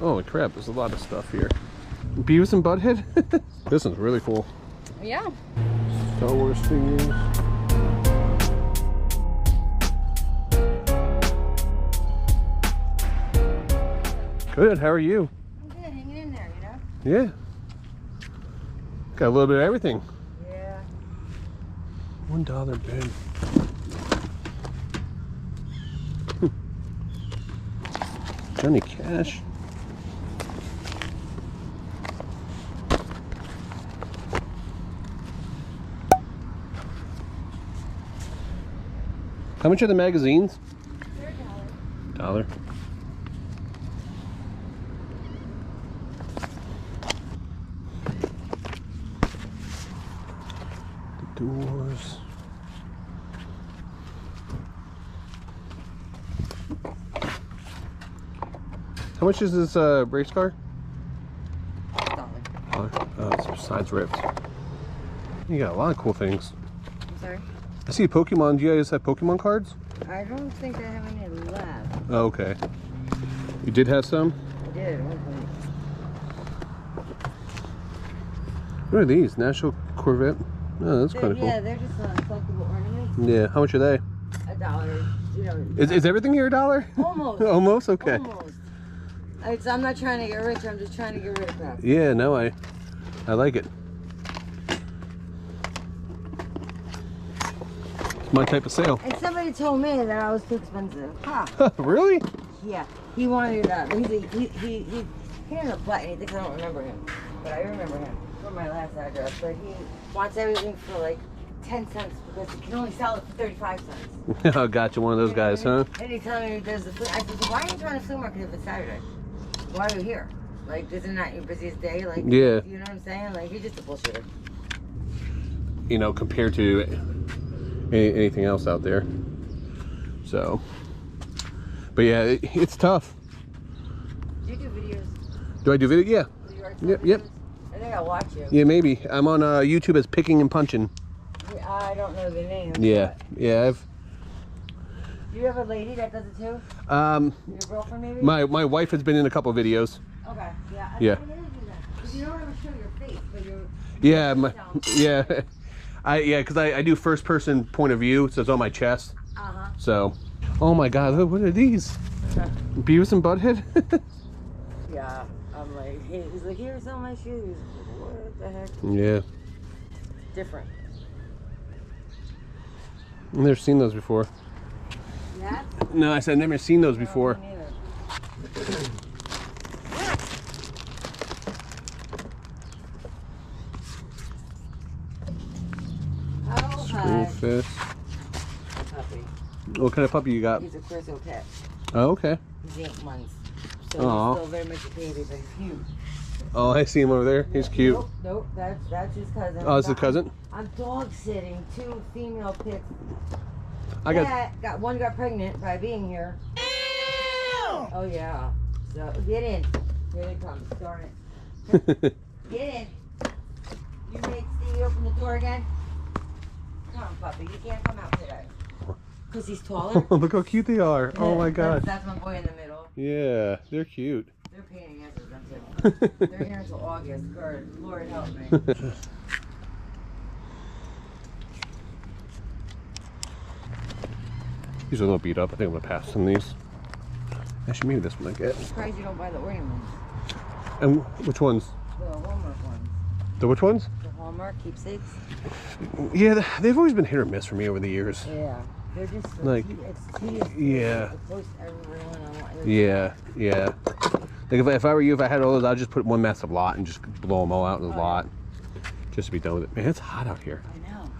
Holy crap, there's a lot of stuff here. Beavis and Butthead? This one's really cool. Yeah. Star Wars figures. Good, how are you? I'm good, hanging in there, you know? Yeah. Got a little bit of everything. Yeah. $1 bin. Johnny Cash. How much are the magazines? They're $1. $1. The doors. How much is this race car? $1. Oh, it's sides ripped. You got a lot of cool things. I'm sorry? I see Pokemon. Do you guys have Pokemon cards? I don't think I have any left. Oh, okay. You did have some? I did, at one point. What are these? National Corvette? Oh, that's kind of cool. Yeah, they're just collectible ornaments. Yeah, how much are they? $1. You know. Is everything here $1? Almost. Almost? Okay. Almost. I'm not trying to get rich, I'm just trying to get rid of crap. Yeah, no, I like it. It's my type of sale. And somebody told me that I was too expensive. Huh. Really? Yeah. He wanted he hit a button. He thinks I don't remember him. But I remember him from my last address. But he wants everything for like 10 cents because he can only sell it for 35 cents. Oh, gotcha, one of those guys, huh? And he's telling me there's the flea. I said, so why are you trying to flea market if it's Saturday? Why are you here? Like, isn't that your busiest day? Like, yeah. You know what I'm saying? Like, you're just a bullshitter. You know, compared to anything else out there. So, but yeah, it's tough. Do you do videos? Do I do video? Yeah. Do you write Yep. videos? Yep. I think I'll watch you. Yeah, maybe. I'm on YouTube as Picking and Punching. I don't know the name. Yeah. Yeah. Do you have a lady that does it too? Your girlfriend maybe? My wife has been in a couple of videos. Okay. Yeah. Yeah. Because you don't ever show your face, but you're. Yeah. Because I do first person point of view, so it's on my chest. So, oh my God, look, what are these? Beavis and Butthead? Yeah. I'm like, he's like, here's all my shoes. What the heck? Yeah. Different. I've never seen those before. Yeah? No, I said I've never seen those before. Me neither. Oh, hi. Spoonfish. Puppy. What kind of puppy you got? He's a Corso cat. Oh, okay. He's 8 months. So Aw. he's still very much a baby, but he's huge. Oh, I see him over there. He's cute. Nope, that's his cousin. Oh, it's a cousin? I'm dog sitting 2 female pits. One got pregnant by being here. Ew! Oh yeah. So get in. Here they come. Darn it. Get in. You made Stevie open the door again? Come on, puppy. You can't come out today. Because he's taller. Look how cute they are. Oh my God. That's my boy in the middle. Yeah, they're cute. They're paying answers, them too. They're here until August. Lord help me. These are a little beat up. I think I'm gonna pass on these. Actually, maybe this one I get. I'm surprised you don't buy the ornaments. And which ones? The Hallmark ones. The which ones? The Hallmark keepsakes. Yeah, they've always been hit or miss for me over the years. Yeah. They're just so Like, it's tedious. yeah. To post everyone I want. Yeah. Like if I were you, if I had all those, I'd just put one massive lot and just blow them all out in the lot. Just to be done with it. Man, it's hot out here. I know.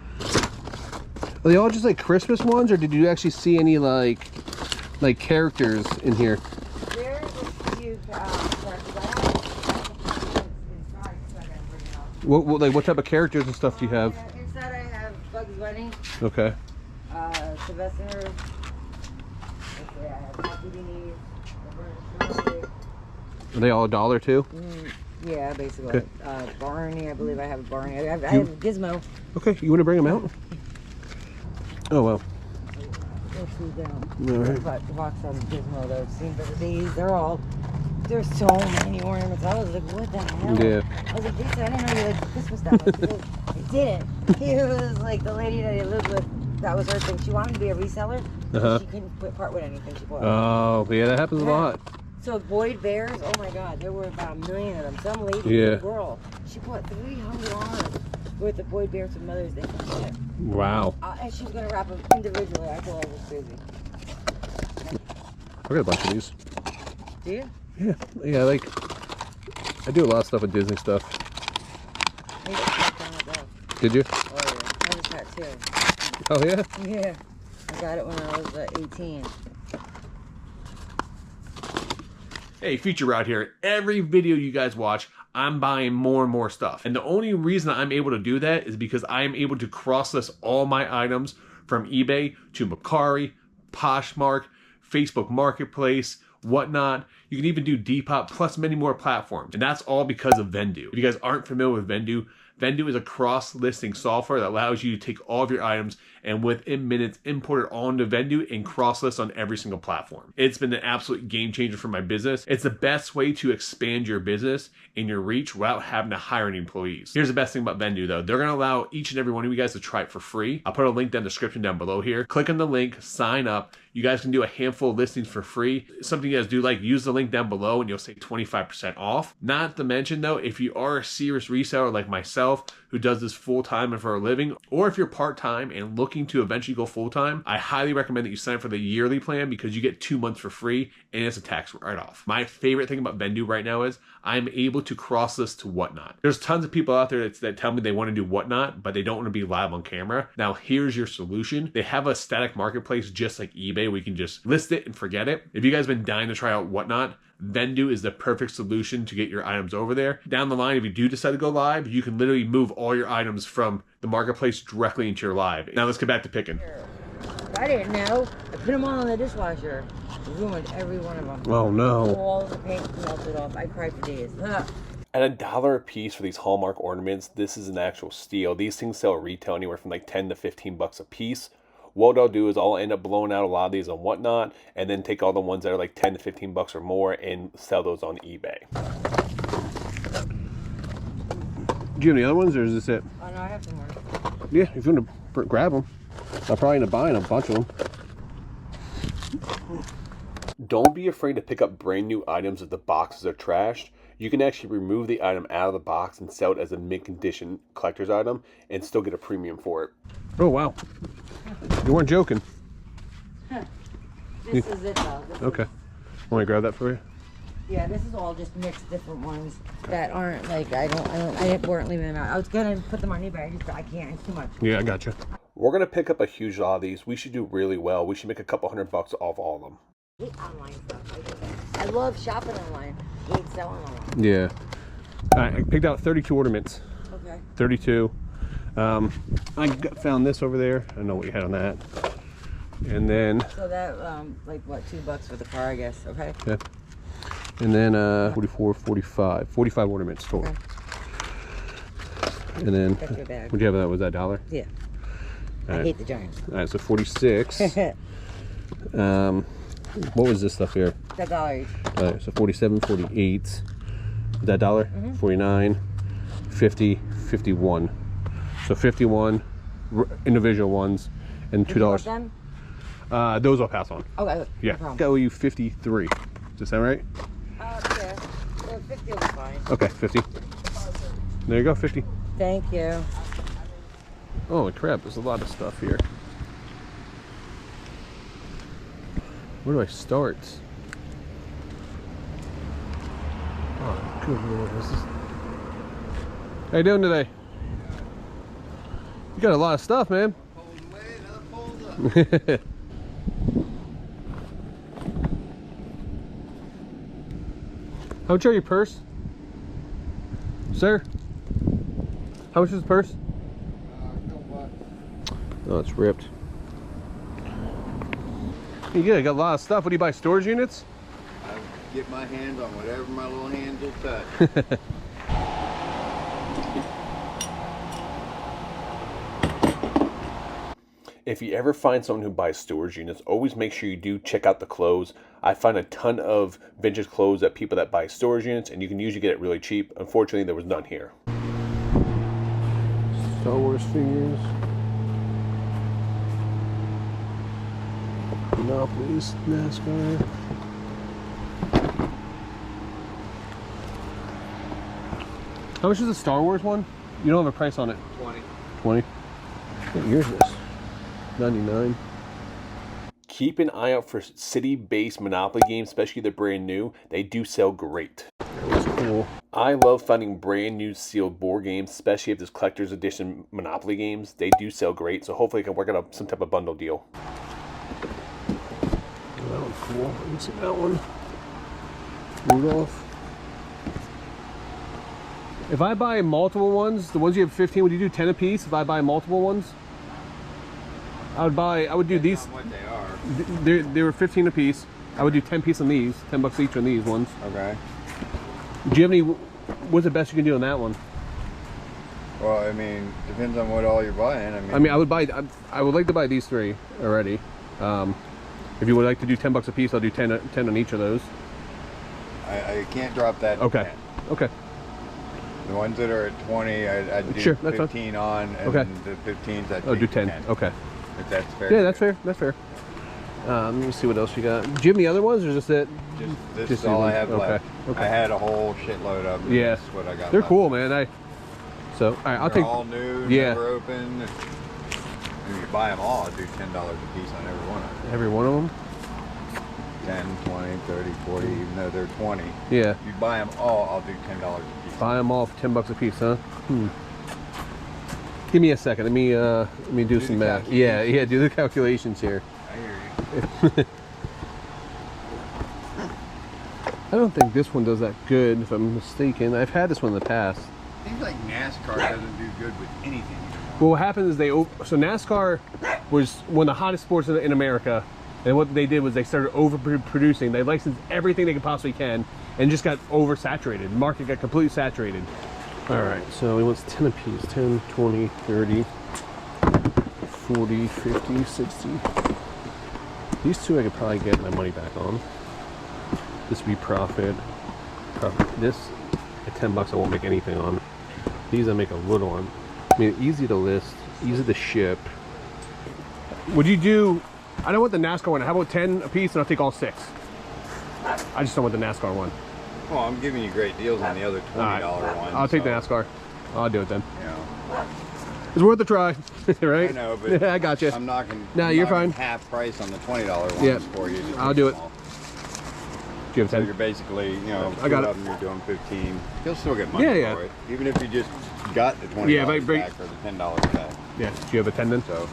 Are they all just like Christmas ones, or did you actually see any like characters in here? There's a few characters. I have inside, so I gotta bring it out. What type of characters and stuff do you have? Inside I have Bugs Bunny, Okay. Sylvester. Let's see, I have Happy Beanies. Are they all $1 too? Yeah, basically. Okay. Barney, I believe I have a Barney. I have Gizmo. Okay, you want to bring them out? Oh well. Go through down. All right. But the box on Gizmo, though, seen better days. They're all There's so many ornaments. I was like, what the hell? Yeah. I was like, Jason, I didn't know you liked Christmas stuff. I didn't. It was like the lady that I lived with. That was her thing. She wanted to be a reseller. She couldn't part with anything she bought. Oh, yeah, that happens a lot. So Boyd Bears, oh my God, there were about 1 million of them. Some lady, a girl, she bought $300 worth of Boyd Bears for Mother's Day. Wow. And she was gonna wrap them individually. I thought I was crazy. I got a bunch of these. Do you? Yeah, like, I do a lot of stuff with Disney stuff. Did you? Oh yeah, I have a tattoo. Oh yeah? Yeah, I got it when I was 18. Hey, Feature Route here. Every video you guys watch, I'm buying more and more stuff. And the only reason I'm able to do that is because I'm able to cross-list all my items from eBay to Mercari, Poshmark, Facebook Marketplace, whatnot. You can even do Depop plus many more platforms. And that's all because of Vendoo. If you guys aren't familiar with Vendoo, Vendoo is a cross-listing software that allows you to take all of your items and within minutes import it all into Vendoo and cross-list on every single platform. It's been an absolute game changer for my business. It's the best way to expand your business and your reach without having to hire any employees. Here's the best thing about Vendoo though. They're gonna allow each and every one of you guys to try it for free. I'll put a link down in the description down below here. Click on the link, sign up. You guys can do a handful of listings for free. Something you guys do like, use the link down below and you'll save 25% off. Not to mention though, if you are a serious reseller like myself, who does this full-time and for a living, or if you're part-time and looking to eventually go full-time, I highly recommend that you sign up for the yearly plan because you get 2 months for free and it's a tax write-off. My favorite thing about Vendoo right now is I'm able to cross-list to Whatnot. There's tons of people out there that tell me they want to do Whatnot, but they don't want to be live on camera. Now, here's your solution. They have a static marketplace just like eBay where you can just list it and forget it. If you guys have been dying to try out Whatnot, Vendoo is the perfect solution to get your items over there. Down the line, if you do decide to go live, you can literally move all your items from the marketplace directly into your live. Now let's get back to picking. I didn't know. I put them all in the dishwasher. Ruined every one of them. Oh no. All the paint melted off. I cried for days. At $1 a piece for these Hallmark ornaments, this is an actual steal. These things sell retail anywhere from like 10 to 15 bucks a piece. What I'll do is I'll end up blowing out a lot of these on Whatnot and then take all the ones that are like 10 to 15 bucks or more and sell those on eBay. Do you have any other ones or is this it? Oh no, I have some more. Yeah, if you want to grab them. I'm probably end up buying a bunch of them. Don't be afraid to pick up brand new items if the boxes are trashed. You can actually remove the item out of the box and sell it as a mint condition collector's item and still get a premium for it. Oh wow. You weren't joking. This is it though. Okay. Want to grab that for you? Yeah, this is all just mixed different ones that aren't like I weren't leaving them out. I was gonna put them on eBay. I can't. It's too much. Yeah, I got you. We're gonna pick up a huge lot of these. We should do really well. We should make a couple $100 off all of them. I hate online stuff. I love shopping online. I hate selling online. Yeah. I picked out 32 ornaments. Okay. 32. I found this over there. I don't know what you had on that. And then. So that like what, $2 for the car, I guess. Okay. Yeah. And then 44, 45 ornaments total. Okay. And then what'd you have that? Was that $1? Yeah. All I hate the Giants. All right, so 46. What was this stuff here? $1 each. All right, so 47, 48. Is that $1? 49, 50, 51. So 51 individual ones and $2. Them? Those I'll pass on. Okay. Yeah. No I owe you 53. Does that sound right? Yeah. So 50 will be fine. Okay, 50. There you go, 50. Thank you. Holy crap, there's a lot of stuff here. Where do I start? Oh, good Lord. How you doing today? You got a lot of stuff, man. How much are your purse? Sir? How much is the purse? Oh, it's ripped. Yeah, I got a lot of stuff. What do you buy, storage units? I get my hands on whatever my little hands will touch. If you ever find someone who buys storage units, always make sure you do check out the clothes. I find a ton of vintage clothes at people that buy storage units, and you can usually get it really cheap. Unfortunately, there was none here. Star Wars figures. Monopolies, NASCAR. How much is the Star Wars one? You don't have a price on it. 20. 20? What year is this? 99. Keep an eye out for city-based Monopoly games, especially the brand new. They do sell great. That was cool. I love finding brand new sealed board games, especially if there's collector's edition Monopoly games. They do sell great, so hopefully I can work out some type of bundle deal. That one's cool. Let me see that one. Rudolph. If I buy multiple ones, the ones you have 15, would you do 10 a piece if I buy multiple ones? I would do these. What they are. They were 15 a piece. I would do 10 pieces on these, 10 bucks each on these ones. Okay. Do you have any, what's the best you can do on that one? Well, I mean, depends on what all you're buying. I would like to buy these 3 already. If you would like to do 10 bucks a piece, I'll do 10 on each of those. I can't drop that. Okay. Okay. The ones that are at 20, I'd do sure, that's 15 fine. on, and okay. the 15s I'd do 10. Okay. If that's fair. Yeah, that's fair. That's fair. Let me see what else you got. Do you have any other ones, or just that? This is all I have left. Okay. I had a whole shitload of them. Yeah. That's what I got. They're left. cool, man. All right, I'll take. All new, yeah. never open. If you buy them all, I'd do $10 a piece on every one of them. Every one of them? 10, 20, 30, 40, even though they're 20. Yeah. If you buy them all, I'll do $10 a piece. Buy them all for 10 bucks a piece, huh? Give me a second. Let me do some math. Yeah, do the calculations here. I hear you. I don't think this one does that good, if I'm mistaken. I've had this one in the past. Seems like NASCAR doesn't do good with anything. Well, what happens is so NASCAR was one of the hottest sports in America, and what they did was they started overproducing. They licensed everything they could possibly can, and just got oversaturated. The market got completely saturated. All right, so he wants 10 a piece. 10, 20, 30, 40, 50, 60. These 2 I could probably get my money back on. This would be profit. This, at 10 bucks, I won't make anything on. These I make a little on. I mean, easy to list, easy to ship. Would you do, I don't want the NASCAR one. How about 10 a piece and I'll take all 6? I just don't want the NASCAR one. Well, I'm giving you great deals on the other $20 ones. I'll take the NASCAR. I'll do it then. You know. It's worth a try, right? I know, but I got you. I'm knocking. No, you're fine. Half price on the $20 ones yeah. for you. I'll do it. Do you have 10? So you're basically, you know, I got it. You're doing 15. You'll still get money for it, even if you just got the $20 back for the $10 back. Yeah. Do you have a 10 then? So, all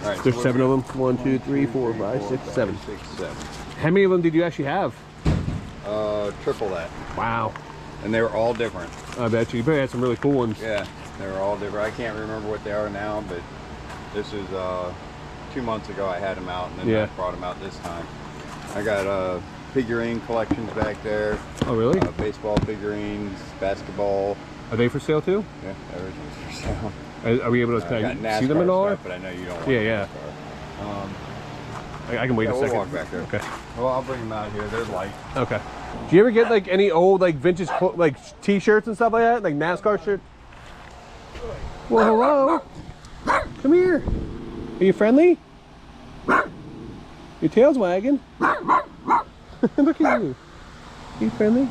right. There's 7 of them. 1, 2, 3, 4, 5, 6, 7. 6, 7. How many of them did you actually have? Triple that. Wow. And they were all different. I bet you. You better had some really cool ones. Yeah, they were all different. I can't remember what they are now, but this is 2 months ago I had them out, and then I brought them out this time. I got figurine collections back there. Oh, really? Baseball figurines, basketball. Are they for sale too? Yeah, everything's for sale. Are we able to see them at all? Stuff, but I know you don't want yeah. I can wait a second. We'll walk back there. Okay. Well, I'll bring them out here. They're light. Okay. Do you ever get like any old like vintage like t-shirts and stuff like that? Like NASCAR shirts? Well, hello. Come here. Are you friendly? Your tail's wagging. Look at you. Are you friendly?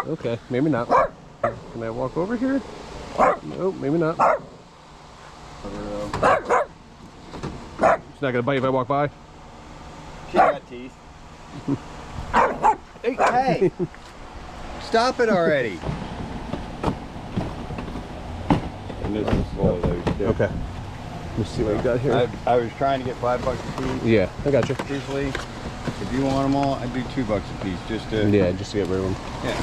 Okay, maybe not. Can I walk over here? Nope, maybe not. It's not gonna bite if I walk by. She got teeth. Hey! Stop it already! And this is full of those too. Okay. Let's see what you got here. I was trying to get $5 a piece. Yeah, I got you. Truthfully, if you want them all, I'd do $2 a piece just to. Yeah, just to get rid of them. Yeah.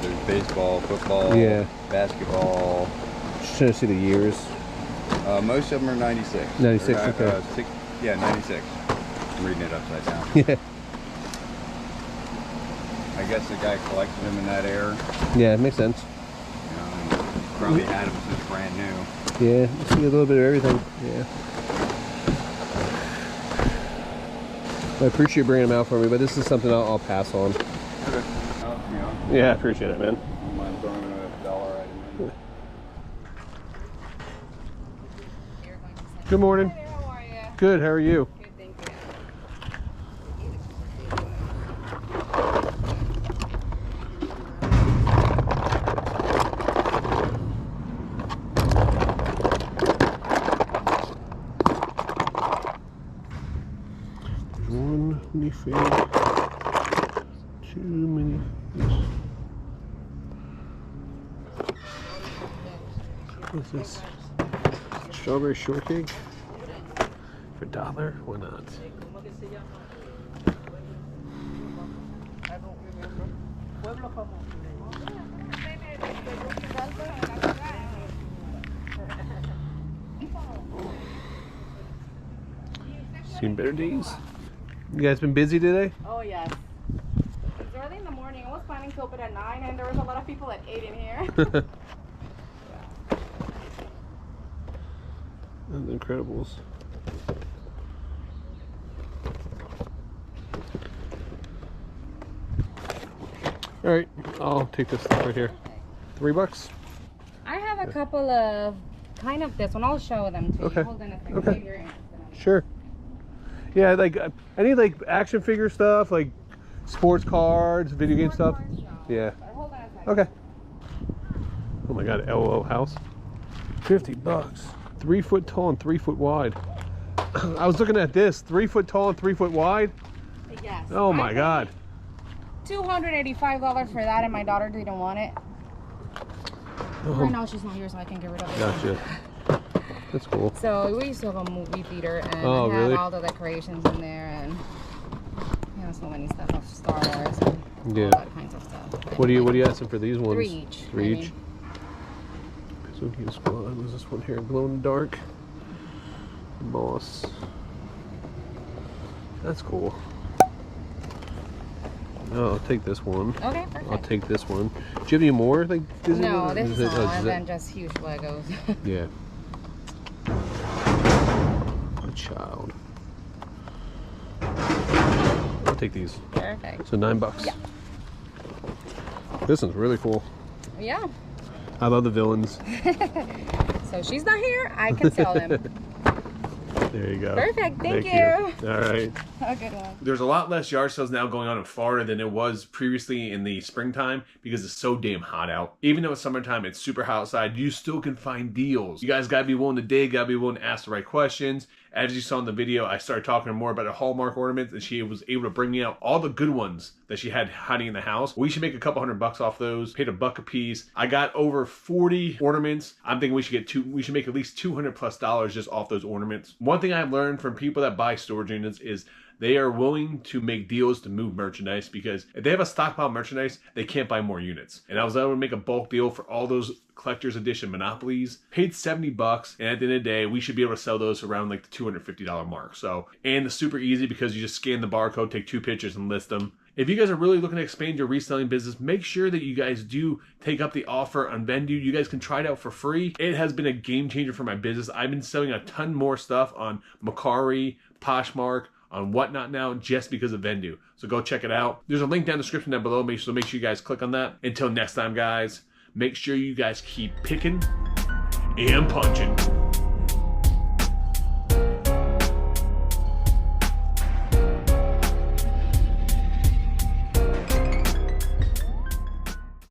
There's baseball, football, basketball. Just trying to see the years. Most of them are 96. 96, okay. 96. I'm reading it upside down. Yeah. guess the guy collected them in that era. Yeah, it makes sense. You know, and probably had them since brand new. Yeah, you see a little bit of everything. Yeah. I appreciate bringing them out for me, but this is something I'll pass on. Okay. Oh, yeah. Yeah, I appreciate it, man. I don't mind throwing a dollar item in. Good morning. Hi there, how are you? Good, how are you? Good, thank you. One minifig, two minifigs. What's this? Strawberry shortcake for $1? Why not? Seen better days. You guys been busy today? Oh, yes. It's early in the morning. I was planning to open at 9, and there was a lot of people at 8 in here. And the Incredibles. All right, I'll take this stuff right here. $3? I have a couple of kind of this one. I'll show them to Okay. you. Hold on a second. Okay. Maybe you're interested in it. Sure. Yeah, like I need like action figure stuff, like sports cards, video game stuff. Sports cards, no. Yeah. But hold on a second. Okay. Oh my God, LOL house. $50. 3 foot tall and 3 foot wide. I was looking at this, 3 foot tall and 3 foot wide. Yes. Oh my I God. paid $285 for that, and my daughter didn't want it. Right now she's not here, so I can get rid of it. Gotcha. That's cool. So we used to have a movie theater, and Oh, it had really? all the decorations in there, and you know, so many stuff of Star Wars and Yeah. all that kinds of stuff. What are you asking for these ones? 3 each. 3 I each. mean. Suzuki Squad. What's this one here? Glow in the dark. Boss. That's cool. Oh, I'll take this one. Okay, perfect. I'll take this one. Do you have any more like Disney? No, ones? this is it- all, is and it- then just huge Legos. Yeah. A child. I'll take these. Perfect. So $9. Yeah. This one's really cool. Yeah. I love the villains. So she's not here. I can sell them. There you go. Perfect. Thank you. All right. Have a good one. There's a lot less yard sales now going on in Florida than it was previously in the springtime because it's so damn hot out. Even though it's summertime, it's super hot outside, you still can find deals. You guys gotta be willing to dig, gotta be willing to ask the right questions. As you saw in the video, I started talking more about the Hallmark ornaments, and she was able to bring me out all the good ones that she had hiding in the house. We should make a couple $100 off those. Paid $1 a piece. I got over 40 ornaments. I'm thinking we should make at least $200+ just off those ornaments. One thing I've learned from people that buy storage units is they are willing to make deals to move merchandise, because if they have a stockpile merchandise, they can't buy more units. And I was able to make a bulk deal for all those collector's edition Monopolies. Paid $70, and at the end of the day, we should be able to sell those around like the $250 mark. So, and it's super easy because you just scan the barcode, take 2 pictures, and list them. If you guys are really looking to expand your reselling business, make sure that you guys do take up the offer on Vendoo. You guys can try it out for free. It has been a game changer for my business. I've been selling a ton more stuff on Mercari, Poshmark, on Whatnot now, just because of Vendoo. So go check it out. There's a link down in the description down below, so make sure you guys click on that. Until next time, guys, make sure you guys keep picking and punching.